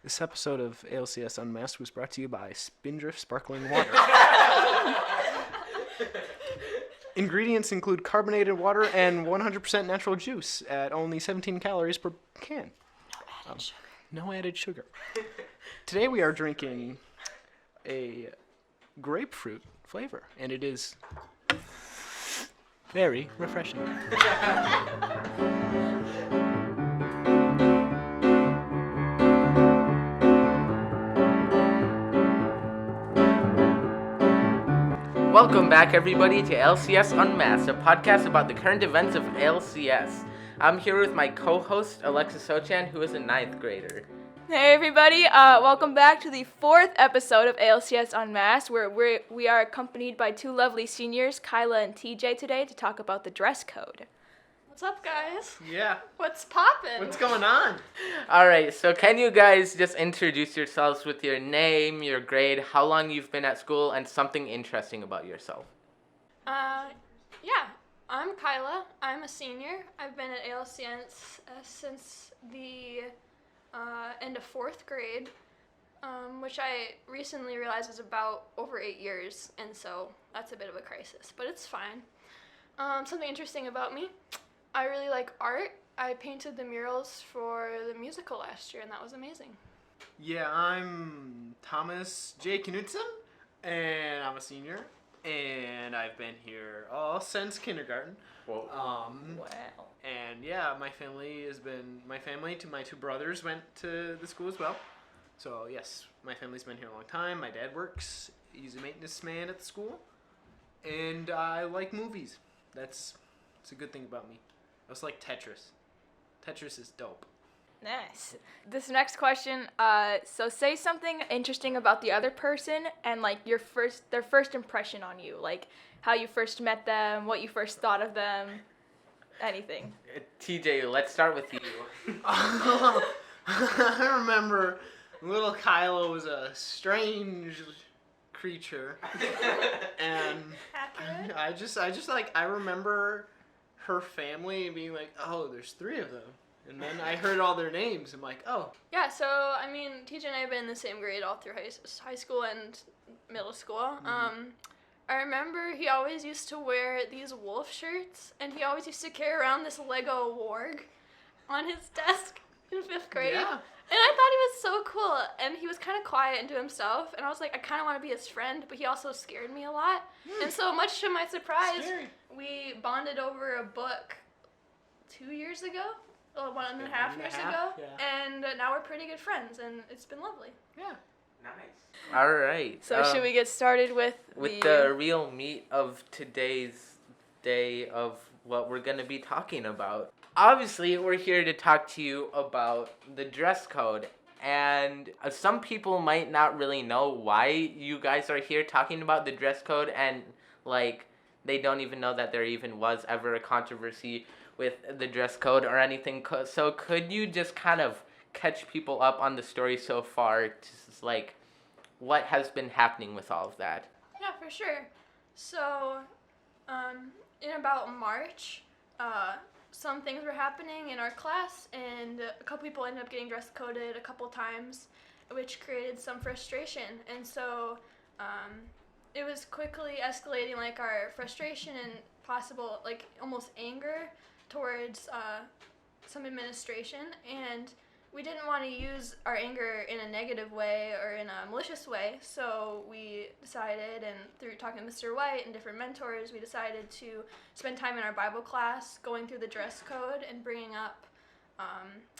This episode of ALCS Unmasked was brought to you by Spindrift Sparkling Water. Ingredients include carbonated water and 100% natural juice at only 17 calories per can. No added sugar. Today we are drinking a grapefruit flavor, and it is very refreshing. Welcome back, everybody, to ALCS Unmasked, a podcast about the current events of ALCS. I'm here with my co-host, Alexis Sochan, who is a 9th grader. Hey, everybody. Welcome back to the 4th episode of ALCS Unmasked, where we are accompanied by two lovely seniors, Kyla and TJ, today to talk about the dress code. What's up, guys? Yeah. What's poppin'? What's going on? All right, so can you guys just introduce yourselves with your name, your grade, how long you've been at school, and something interesting about yourself? Yeah. I'm Kyla. I'm a senior. I've been at ALCS since the end of 4th grade, which I recently realized was about over 8 years, and so that's a bit of a crisis, but it's fine. Something interesting about me, I really like art. I painted the murals for the musical last year, and that was amazing. Yeah, I'm Thomas J. Knutson, and I'm a senior, and I've been here all since kindergarten. Whoa. Wow. And yeah, my family to my two brothers went to the school as well. So yes, my family's been here a long time. My dad works, he's a maintenance man at the school, and I like movies. It's a good thing about me. I also like Tetris. Tetris is dope. Nice. This next question, so say something interesting about the other person and like their first impression on you, like how you first met them, what you first thought of them, anything. TJ, let's start with you. I remember little Kyla was a strange creature, and Accurate? I remember her family and being like, oh, there's 3 of them, and then I heard all their names. I'm like, oh. Yeah, so, I mean, TJ and I have been in the same grade all through high school and middle school. Mm-hmm. I remember he always used to wear these wolf shirts, and he always used to carry around this Lego warg on his desk in 5th grade. Yeah. And I thought he was so cool, and he was kind of quiet and to himself, and I was like, I kind of want to be his friend, but he also scared me a lot. And so, much to my surprise, Scary. we bonded over a book 2 years ago, or 1.5 years ago, yeah. and now we're pretty good friends, and it's been lovely. Yeah. Nice. All right. So should we get started with the real meat of today's day of what we're going to be talking about? Obviously, we're here to talk to you about the dress code, and some people might not really know why you guys are here talking about the dress code, and like they don't even know that there even was ever a controversy with the dress code or anything. So could you just kind of catch people up on the story so far, just like what has been happening with all of that? Yeah, for sure. So, in about March, some things were happening in our class, and a couple people ended up getting dress coded a couple times, which created some frustration. And so, it was quickly escalating, like, our frustration and possible, like, almost anger towards some administration. And we didn't want to use our anger in a negative way or in a malicious way, so we decided, and through talking to Mr. White and different mentors, we decided to spend time in our Bible class going through the dress code and bringing up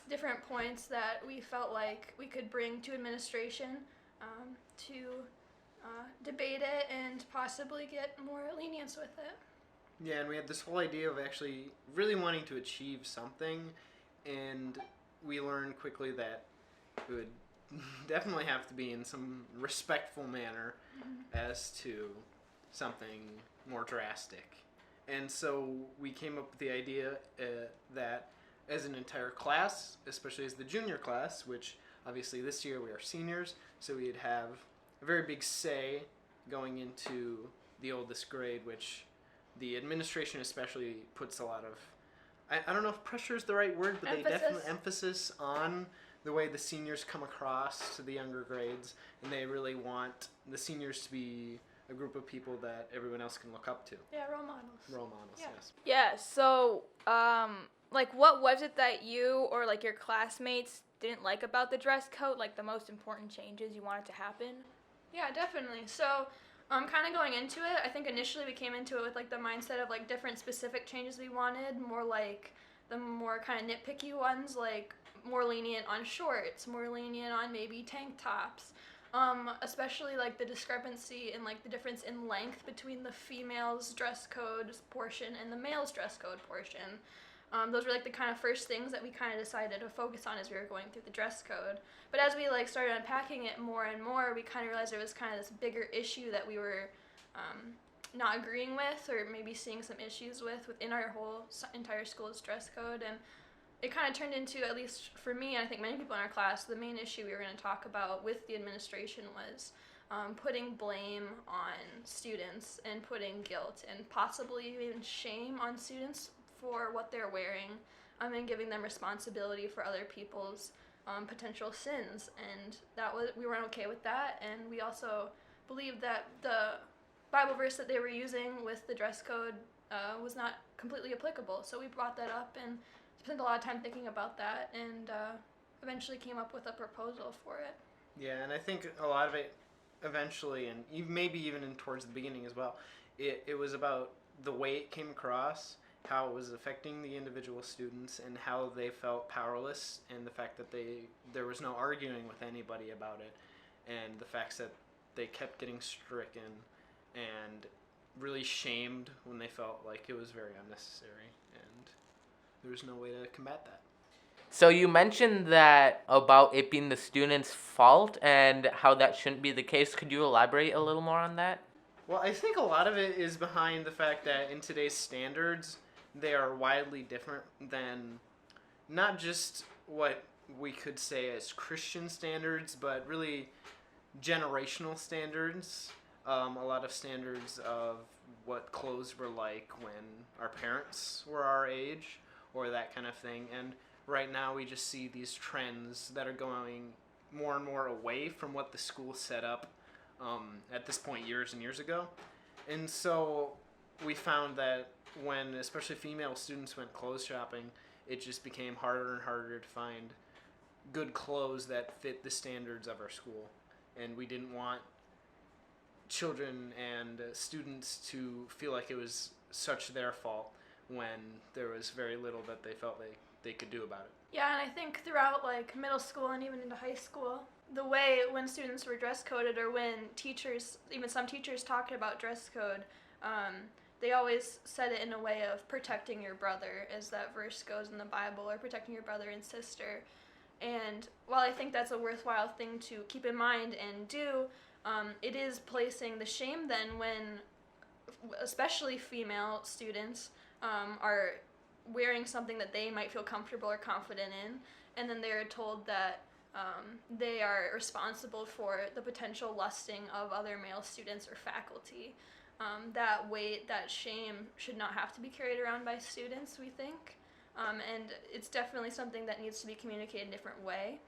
different points that we felt like we could bring to administration to debate it and possibly get more lenience with it. Yeah, and we had this whole idea of actually really wanting to achieve something, and we learned quickly that it would definitely have to be in some respectful manner as to something more drastic. And so we came up with the idea that as an entire class, especially as the junior class, which obviously this year we are seniors, so we'd have a very big say going into the oldest grade, which the administration especially puts a lot of, I don't know if pressure is the right word, but Emphasis. they definitely emphasis on the way the seniors come across to the younger grades, and they really want the seniors to be a group of people that everyone else can look up to. Yeah, role models. Role models, Yeah. yes. Yeah, so, like, what was it that you or, like, your classmates didn't like about the dress code? Like, the most important changes you wanted to happen? Yeah, definitely. So, kind of going into it, I think initially we came into it with, like, the mindset of, like, different specific changes we wanted, more like the more kind of nitpicky ones, like more lenient on shorts, more lenient on maybe tank tops. Especially like the discrepancy in like the difference in length between the females' dress code portion and the males' dress code portion. Those were like the kind of first things that we kind of decided to focus on as we were going through the dress code. But as we like started unpacking it more and more, we kind of realized there was kind of this bigger issue that we were not agreeing with, or maybe seeing some issues with within our whole entire school's dress code. And it kind of turned into, at least for me, and I think many people in our class, the main issue we were going to talk about with the administration was putting blame on students and putting guilt and possibly even shame on students for what they're wearing, and giving them responsibility for other people's potential sins. And we weren't okay with that, and we also believed that the Bible verse that they were using with the dress code was not completely applicable. So we brought that up and spent a lot of time thinking about that, and eventually came up with a proposal for it. Yeah, and I think a lot of it eventually, and maybe even towards the beginning as well, it was about the way it came across, how it was affecting the individual students, and how they felt powerless, and the fact that there was no arguing with anybody about it, and the fact that they kept getting stricken and really shamed when they felt like it was very unnecessary, and there was no way to combat that. So you mentioned that about it being the students' fault and how that shouldn't be the case. Could you elaborate a little more on that? Well, I think a lot of it is behind the fact that in today's standards, they are widely different than not just what we could say as Christian standards, but really generational standards. A lot of standards of what clothes were like when our parents were our age, or that kind of thing. And right now we just see these trends that are going more and more away from what the school set up at this point years and years ago. And so we found that when especially female students went clothes shopping, it just became harder and harder to find good clothes that fit the standards of our school. And we didn't want children and students to feel like it was such their fault when there was very little that they felt they could do about it. Yeah, and I think throughout like middle school and even into high school, the way when students were dress coded, or when teachers, even some teachers talked about dress code, they always said it in a way of protecting your brother, as that verse goes in the Bible, or protecting your brother and sister. And while I think that's a worthwhile thing to keep in mind and do, it is placing the shame then when, especially female students, are wearing something that they might feel comfortable or confident in, and then they're told that they are responsible for the potential lusting of other male students or faculty. That weight, that shame should not have to be carried around by students, we think. And it's definitely something that needs to be communicated in a different way.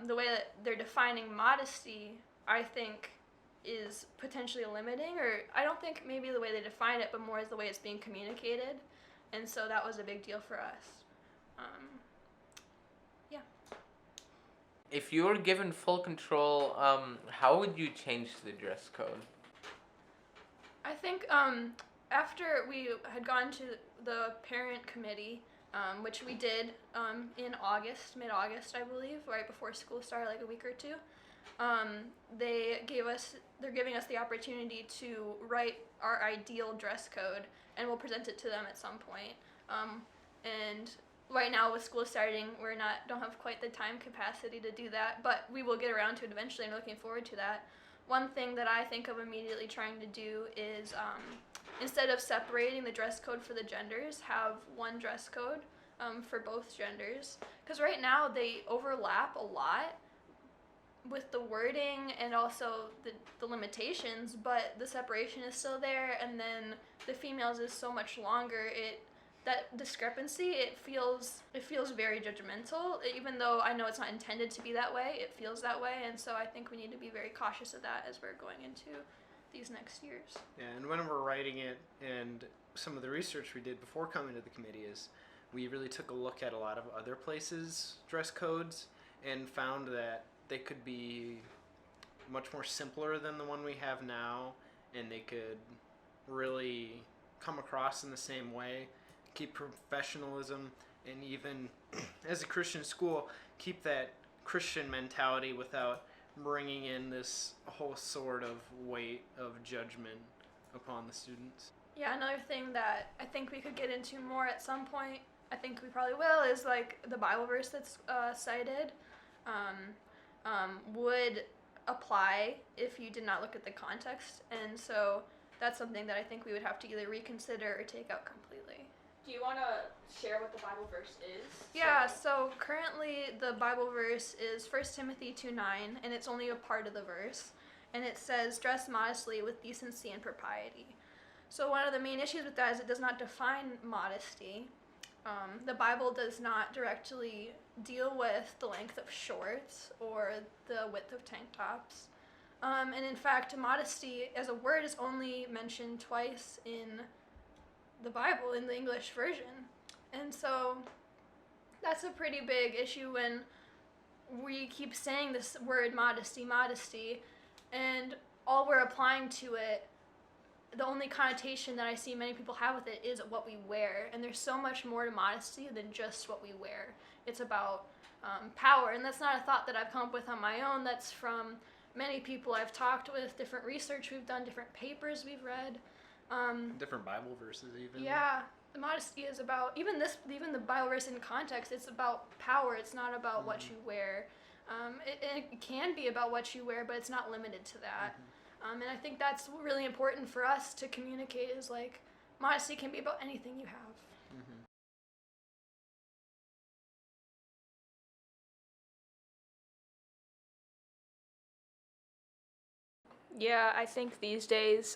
The way that they're defining modesty, I think, is potentially limiting, or I don't think maybe the way they define it, but more as the way it's being communicated. And so that was a big deal for us. Yeah. If you were given full control, how would you change the dress code? I think after we had gone to the parent committee, which we did in August, mid-August, I believe, right before school started, like a week or two, they're giving us the opportunity to write our ideal dress code, and we'll present it to them at some point. And right now with school starting, don't have quite the time capacity to do that, but we will get around to it eventually, and looking forward to that. One thing that I think of immediately trying to do is, instead of separating the dress code for the genders, have one dress code for both genders. Because right now they overlap a lot with the wording and also the limitations, but the separation is still there, and then the females is so much longer, it that discrepancy, it feels very judgmental, even though I know it's not intended to be that way. It feels that way, and so I think we need to be very cautious of that as we're going into these next years. Yeah, and when we're writing it, and some of the research we did before coming to the committee is we really took a look at a lot of other places' dress codes and found that they could be much more simpler than the one we have now, and they could really come across in the same way, keep professionalism, and even as a Christian school, keep that Christian mentality without bringing in this whole sort of weight of judgment upon the students. Yeah, another thing that I think we could get into more at some point, I think we probably will, is like the Bible verse that's cited would apply if you did not look at the context, and so that's something that I think we would have to either reconsider or take out completely. Do you want to share what the Bible verse is? Yeah, so currently the Bible verse is 1 Timothy 2:9, and it's only a part of the verse, and it says, "Dress modestly with decency and propriety." So one of the main issues with that is it does not define modesty. The Bible does not directly deal with the length of shorts or the width of tank tops. And in fact, modesty as a word is only mentioned twice in the Bible, in the English version. And so that's a pretty big issue when we keep saying this word modesty, modesty, and all we're applying to it, the only connotation that I see many people have with it is what we wear. And there's so much more to modesty than just what we wear. It's about power. And that's not a thought that I've come up with on my own. That's from many people I've talked with, different research we've done, different papers we've read. Different Bible verses even. Yeah, the modesty is about, even the Bible verse in context, it's about power. It's not about what you wear. It can be about what you wear, but it's not limited to that. And I think that's really important for us to communicate, is like, modesty can be about anything you have. Yeah, I think these days,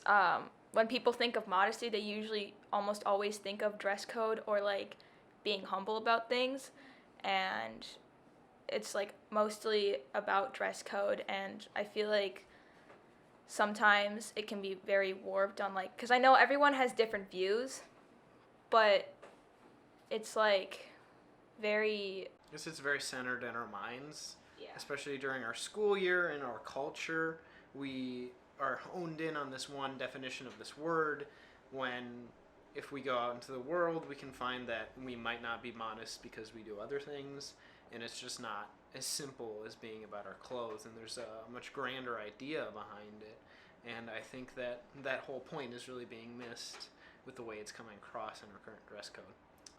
when people think of modesty, they usually almost always think of dress code or like being humble about things, and it's like mostly about dress code. And I feel like sometimes it can be very warped on, like, because I know everyone has different views, but it's like very, I guess it's very centered in our minds, yeah. especially during our school year and our culture. We are honed in on this one definition of this word, when if we go out into the world, we can find that we might not be modest because we do other things, and it's just not as simple as being about our clothes, and there's a much grander idea behind it. And I think that that whole point is really being missed with the way it's coming across in our current dress code.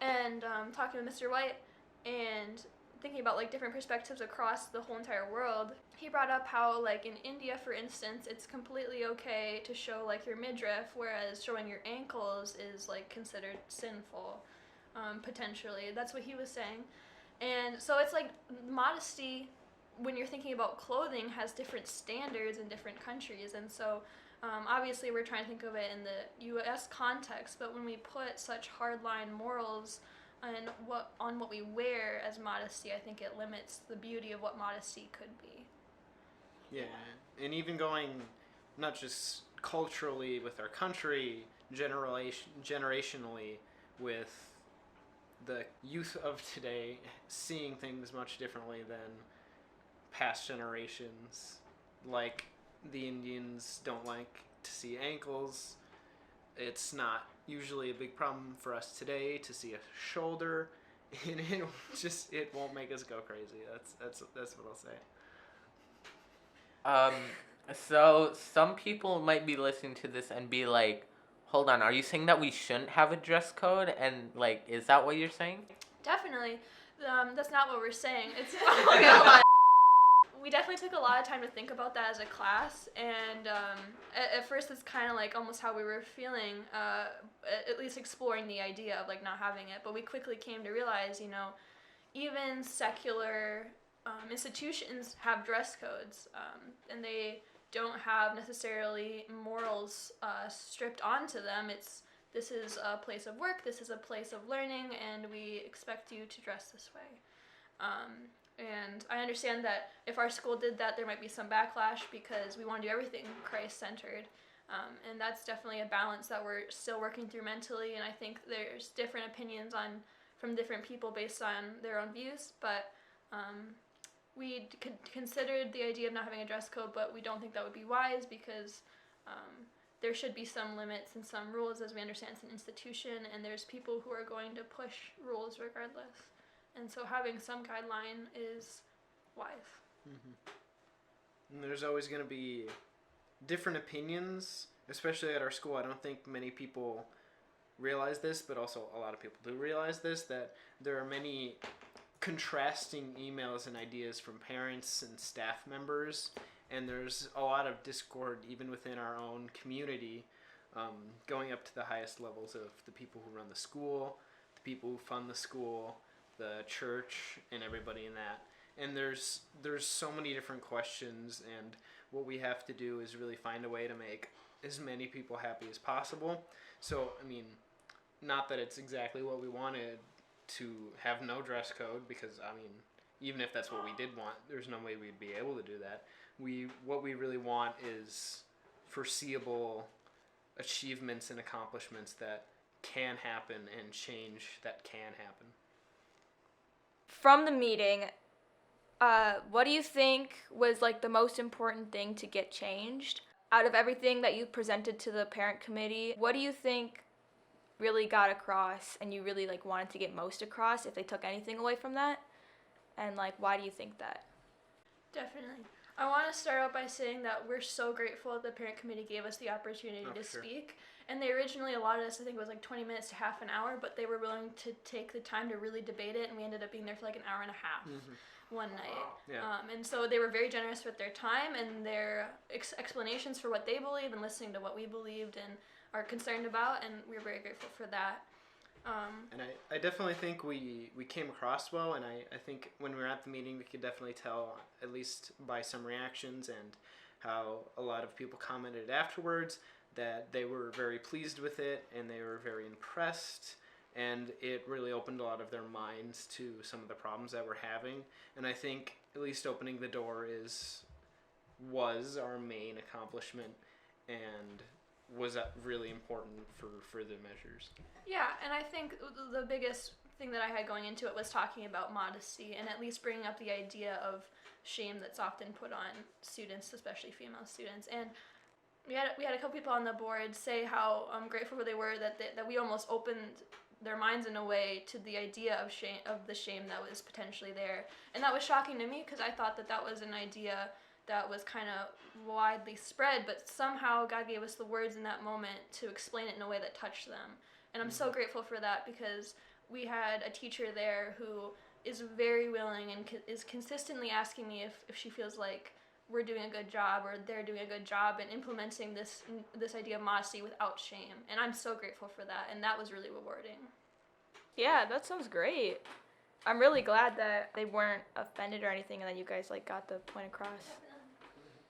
And talking with Mr. White and thinking about like different perspectives across the whole entire world, he brought up how like in India, for instance, it's completely okay to show like your midriff, whereas showing your ankles is like considered sinful, potentially. That's what he was saying. And so it's like modesty, when you're thinking about clothing, has different standards in different countries. And so obviously we're trying to think of it in the U.S. context, but when we put such hardline morals on what we wear as modesty, I think it limits the beauty of what modesty could be. Yeah, and even going not just culturally with our country, generationally with the youth of today, seeing things much differently than past generations. Like, the Indians don't like to see ankles. It's not usually a big problem for us today to see a shoulder, and it won't make us go crazy. That's what I'll say. So some people might be listening to this and be like, hold on, are you saying that we shouldn't have a dress code? And like, is that what you're saying? Definitely. That's not what we're saying. It's okay, hold on. We definitely took a lot of time to think about that as a class, and at first it's kind of like almost how we were feeling, at least exploring the idea of like not having it, but we quickly came to realize, even secular institutions have dress codes, and they don't have necessarily morals stripped onto them. It's this is a place of work, this is a place of learning, and we expect you to dress this way. And I understand that if our school did that, there might be some backlash because we want to do everything Christ-centered. And that's definitely a balance that we're still working through mentally, and I think there's different opinions from different people based on their own views, but we considered the idea of not having a dress code, but we don't think that would be wise because there should be some limits and some rules, as we understand it's an institution, and there's people who are going to push rules regardless. And so having some guideline is wise. And there's always going to be different opinions, especially at our school. I don't think many people realize this, but also a lot of people do realize this, that there are many contrasting emails and ideas from parents and staff members, and there's a lot of discord even within our own community, going up to the highest levels of the people who run the school, the people who fund the school, the church, and everybody in that. And there's so many different questions, and what we have to do is really find a way to make as many people happy as possible. So, I mean, not that it's exactly what we wanted to have no dress code, because, I mean, even if that's what we did want, there's no way we'd be able to do that. What we really want is foreseeable achievements and accomplishments that can happen and change that can happen. From the meeting, what do you think was like the most important thing to get changed? Out of everything that you presented to the parent committee, what do you think really got across and you really like wanted to get most across if they took anything away from that? And like, why do you think that? Definitely. I want to start out by saying that we're so grateful that the parent committee gave us the opportunity to sure. speak. And they originally allotted us, I think it was like 20 minutes to half an hour, but they were willing to take the time to really debate it, and we ended up being there for like an hour and a half one night. Yeah. And so they were very generous with their time and their explanations for what they believe and listening to what we believed and are concerned about, and we're very grateful for that. And I definitely think we came across well, and I think when we were at the meeting we could definitely tell, at least by some reactions and how a lot of people commented afterwards, that they were very pleased with it and they were very impressed, and it really opened a lot of their minds to some of the problems that we're having. And I think at least opening the door was our main accomplishment and was really important for further measures. Yeah, and I think the biggest thing that I had going into it was talking about modesty and at least bringing up the idea of shame that's often put on students, especially female students. And we had a couple people on the board say how grateful they were that we almost opened their minds in a way to the idea of the shame that was potentially there. And that was shocking to me because I thought that was an idea that was kind of widely spread, but somehow God gave us the words in that moment to explain it in a way that touched them. And I'm so grateful for that because we had a teacher there who is very willing and is consistently asking me if she feels like we're doing a good job or they're doing a good job in implementing this idea of modesty without shame. And I'm so grateful for that, and that was really rewarding. Yeah, that sounds great. I'm really glad that they weren't offended or anything and that you guys like got the point across.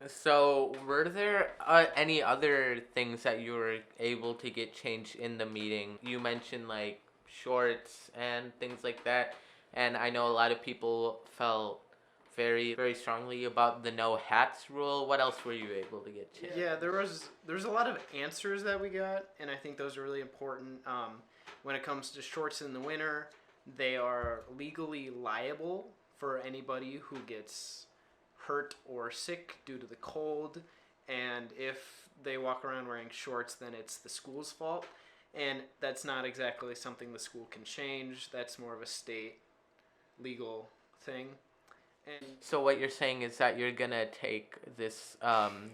So, were there any other things that you were able to get changed in the meeting? You mentioned like shorts and things like that, and I know a lot of people felt very, very strongly about the no hats rule. What else were you able to get changed? Yeah, there was a lot of answers that we got, and I think those are really important. When it comes to shorts in the winter, they are legally liable for anybody who gets hurt or sick due to the cold, and if they walk around wearing shorts, then it's the school's fault, and that's not exactly something the school can change. That's more of a state legal thing. And so what you're saying is that you're gonna take this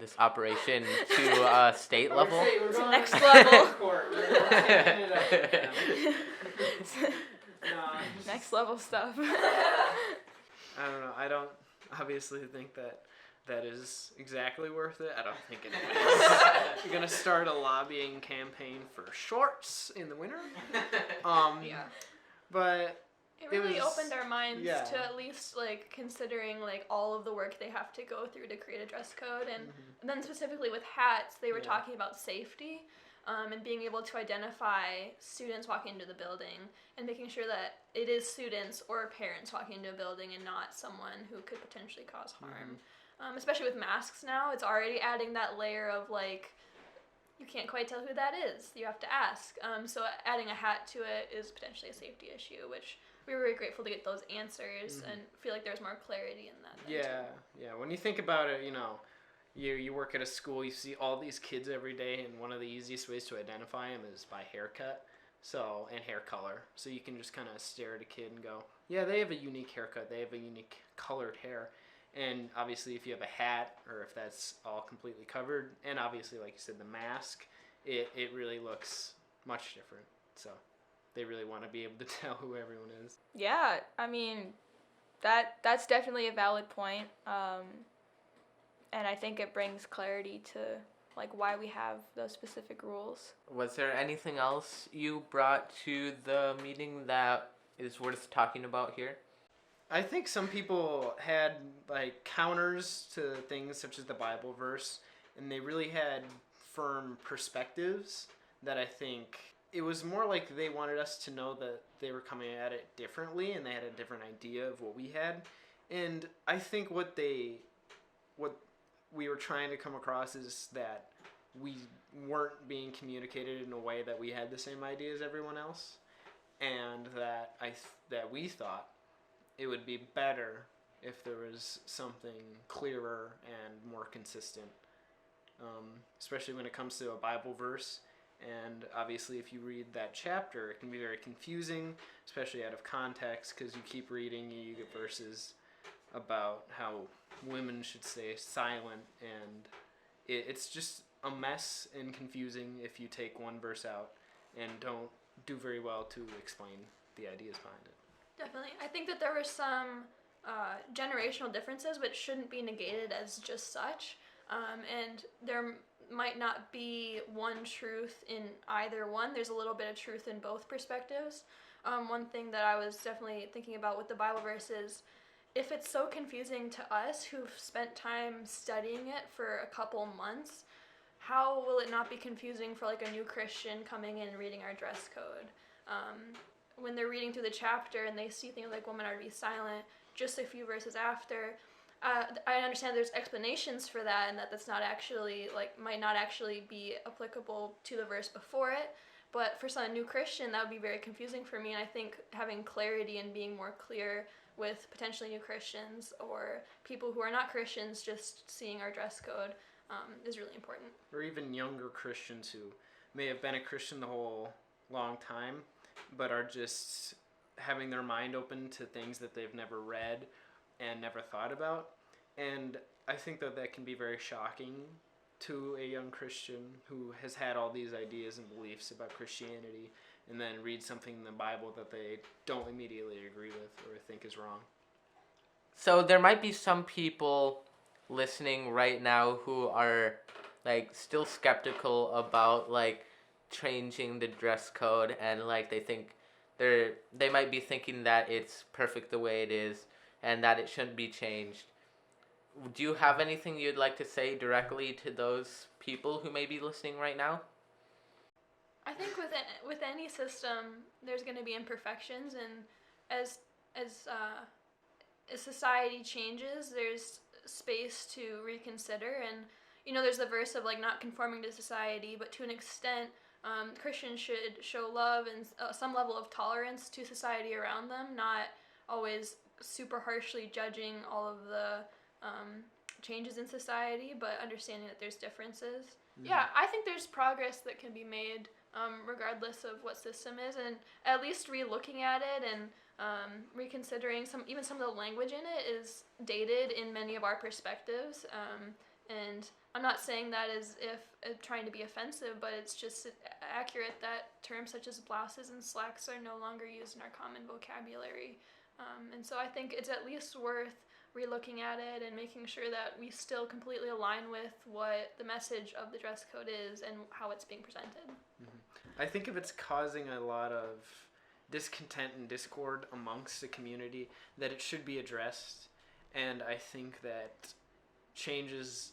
this operation to state level? It's the next level. Next level stuff. I don't know. I don't obviously think that is exactly worth it. I don't think it is. You're gonna start a lobbying campaign for shorts in the winter. Yeah. But It really was- opened our minds yeah. to at least like considering like all of the work they have to go through to create a dress code, and then specifically with hats, they were Yeah. talking about safety. and being able to identify students walking into the building and making sure that it is students or parents walking into a building and not someone who could potentially cause harm. Especially with masks now, it's already adding that layer of like, you can't quite tell who that is. You have to ask. So adding a hat to it is potentially a safety issue, which we were very grateful to get those answers and feel like there's more clarity in that. Yeah. When you think about it, you work at a school, you see all these kids every day, and one of the easiest ways to identify them is by haircut, and hair color. So you can just kind of stare at a kid and go, yeah, they have a unique haircut, they have a unique colored hair. And obviously if you have a hat, or if that's all completely covered, and obviously like you said, the mask, it really looks much different. So they really want to be able to tell who everyone is. Yeah, I mean, that's definitely a valid point. And I think it brings clarity to like why we have those specific rules. Was there anything else you brought to the meeting that is worth talking about here? I think some people had like counters to things such as the Bible verse, and they really had firm perspectives that I think it was more like they wanted us to know that they were coming at it differently and they had a different idea of what we had. And I think what we were trying to come across is that we weren't being communicated in a way that we had the same idea as everyone else, and that we thought it would be better if there was something clearer and more consistent, especially when it comes to a Bible verse. And obviously if you read that chapter, it can be very confusing, especially out of context, because you keep reading, you get verses about how women should stay silent, and it's just a mess and confusing if you take one verse out and don't do very well to explain the ideas behind it. Definitely. I think that there were some generational differences which shouldn't be negated as just such. And there might not be one truth in either one. There's a little bit of truth in both perspectives. One thing that I was definitely thinking about with the Bible verse is, if it's so confusing to us who've spent time studying it for a couple months, how will it not be confusing for like a new Christian coming in and reading our dress code? When they're reading through the chapter and they see things like women are to be silent just a few verses after, I understand there's explanations for that, and that's not actually might not actually be applicable to the verse before it. But for some new Christian, that would be very confusing for me. And I think having clarity and being more clear with potentially new Christians or people who are not Christians just seeing our dress code is really important. Or even younger Christians who may have been a Christian the whole long time, but are just having their mind open to things that they've never read and never thought about. And I think that can be very shocking to a young Christian who has had all these ideas and beliefs about Christianity, and then read something in the Bible that they don't immediately agree with or think is wrong. So there might be some people listening right now who are still skeptical about changing the dress code, and they might be thinking that it's perfect the way it is and that it shouldn't be changed. Do you have anything you'd like to say directly to those people who may be listening right now? I think with any system, there's going to be imperfections, and as society changes, there's space to reconsider. And there's the verse of not conforming to society, but to an extent, Christians should show love and some level of tolerance to society around them, not always super harshly judging all of the changes in society, but understanding that there's differences. Mm-hmm. Yeah, I think there's progress that can be made regardless of what system is, and at least re-looking at it and reconsidering some of the language in it is dated in many of our perspectives. And I'm not saying that as if trying to be offensive, but it's just accurate that terms such as blouses and slacks are no longer used in our common vocabulary. And so I think it's at least worth re-looking at it and making sure that we still completely align with what the message of the dress code is and how it's being presented. Mm-hmm. I think if it's causing a lot of discontent and discord amongst the community, that it should be addressed. And I think that changes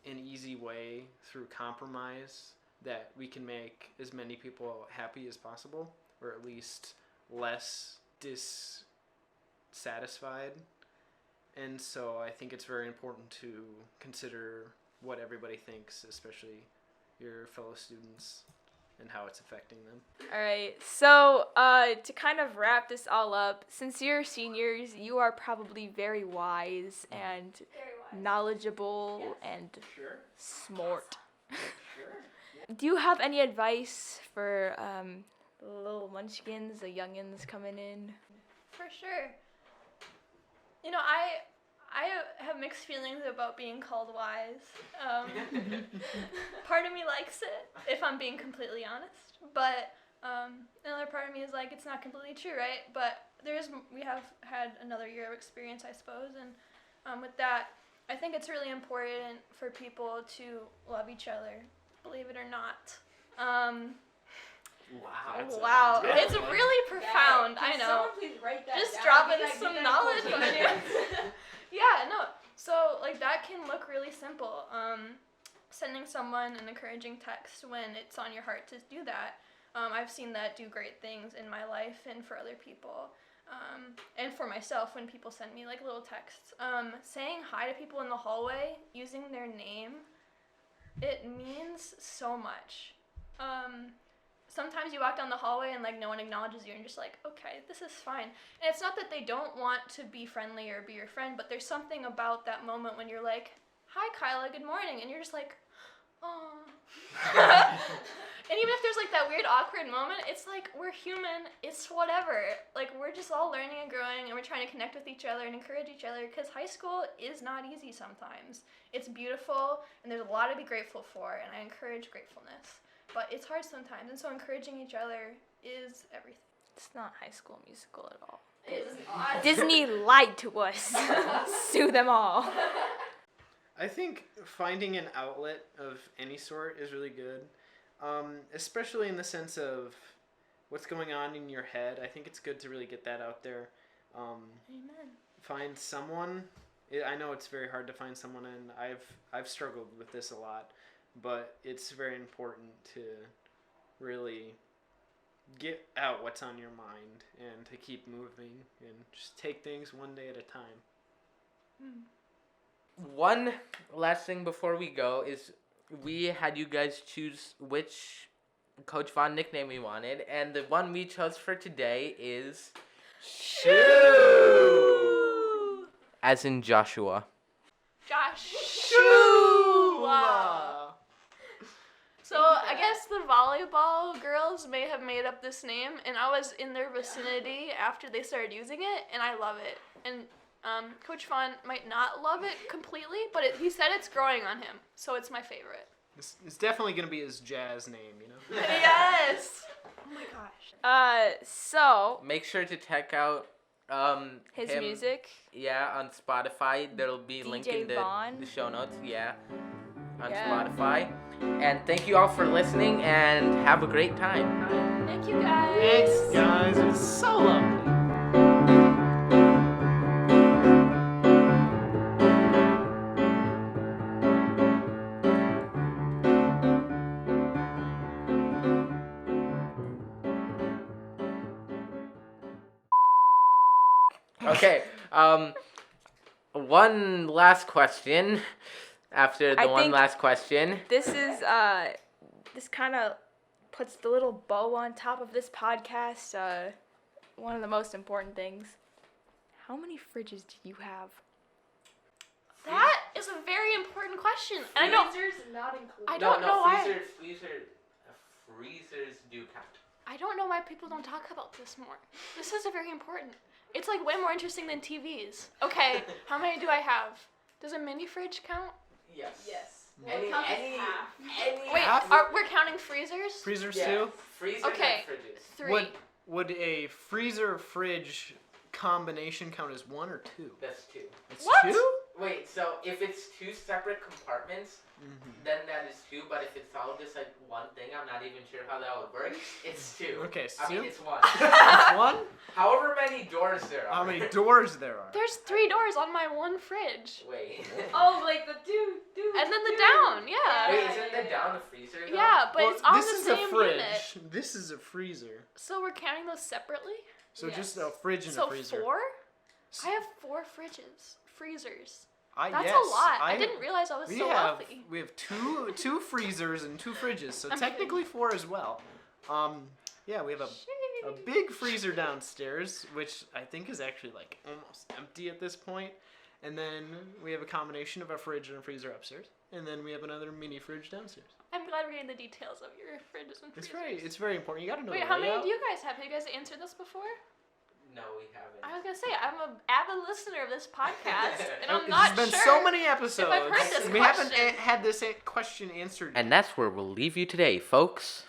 an easy way through compromise that we can make as many people happy as possible, or at least less dissatisfied. And so I think it's very important to consider what everybody thinks, especially your fellow students, and how it's affecting them. All right. So, to kind of wrap this all up, since you're seniors, you are probably very wise and knowledgeable and smart. Do you have any advice for the little munchkins, the youngins coming in? For sure. You know, I have mixed feelings about being called wise. Part of me likes it, if I'm being completely honest. But another part of me is like, it's not completely true, right? But we have had another year of experience, I suppose. And with that, I think it's really important for people to love each other, believe it or not. Wow. It's really profound, I know. Someone please write that Just down. dropping some knowledge on you. Yeah, no. So, like, that can look really simple. Sending someone an encouraging text when it's on your heart to do that. I've seen that do great things in my life and for other people. And for myself when people send me, like, little texts. Saying hi to people in the hallway, using their name, it means so much. Sometimes you walk down the hallway and, like, no one acknowledges you and you're just like, okay, this is fine. And it's not that they don't want to be friendly or be your friend, but there's something about that moment when you're like, hi, Kyla, good morning. And you're just like, oh. And even if there's, like, that weird awkward moment, it's like, we're human. It's whatever. Like, we're just all learning and growing, and we're trying to connect with each other and encourage each other, because high school is not easy sometimes. It's beautiful, and there's a lot to be grateful for, and I encourage gratefulness. But it's hard sometimes, and so encouraging each other is everything. It's not High School Musical at all. It's not. Disney lied to us. Sue them all. I think finding an outlet of any sort is really good, especially in the sense of what's going on in your head. I think it's good to really get that out there. Amen. Find someone. I know it's very hard to find someone, and I've struggled with this a lot, but it's very important to really get out what's on your mind and to keep moving and just take things one day at a time. One last thing before we go is we had you guys choose which Coach Vaughn nickname we wanted, and the one we chose for today is Shoo! As in Joshua. Joshua. So I guess the volleyball girls may have made up this name, and I was in their vicinity after they started using it, and I love it. And Coach Vaughn might not love it completely, but he said it's growing on him, so it's my favorite. It's definitely going to be his jazz name, you know? Yes! Oh my gosh. So Make sure to check out his him, music. Yeah, on Spotify. There'll be a link DJ in the Vaughn. show notes. Yeah, on Yeah. Spotify. And thank you all for listening, and have a great time. Thank you guys. Thanks, guys. It was so lovely. Okay. One last question. After the I one think- last question. This is this kind of puts the little bow on top of this podcast. One of the most important things. How many fridges do you have? That is a very important question. And I know not included. I don't know why. Freezers do count. I don't know why people don't talk about this more. This is very important. It's like way more interesting than TVs. Okay, how many do I have? Does a mini fridge count? Yes. Any Wait, Half? we're counting freezers? Freezers Yeah. too? Freezers Okay. and fridges. 3. Would a freezer-fridge combination count as one or two? That's 2. It's What? 2? Wait, so if it's 2 separate compartments, then that is 2. But if it's all just like one thing, I'm not even sure how that would work. It's 2. Okay, I mean, so it's 1. it's one? However many doors there are. How many doors there are? There's 3 doors on my one fridge. Wait. Oh, like the two. And then the down, yeah. Wait, isn't the upside down the freezer? Though? Yeah, but Well, it's on this the is same a fridge. unit. This is a freezer. So we're counting those separately? So Yes. just a fridge and So a freezer. 4? I have 4 freezers. That's yes, a lot. I didn't realize I was we so have wealthy. we have two freezers and 2 fridges, so I'm technically 4 as well. Yeah, we have a big freezer downstairs, which I think is actually like almost empty at this point. And then we have a combination of a fridge and a freezer upstairs, and then we have another mini fridge downstairs. I'm glad we're getting the details of your fridges and freezers. It's very important. You got to know. Wait, the how many layout. do you guys have? Have you guys answered this before? No, we haven't. I was gonna say I'm an avid listener of this podcast, and I'm There's not been sure. so many episodes. I've heard this we haven't question. had this question answered. And that's where we'll leave you today, folks.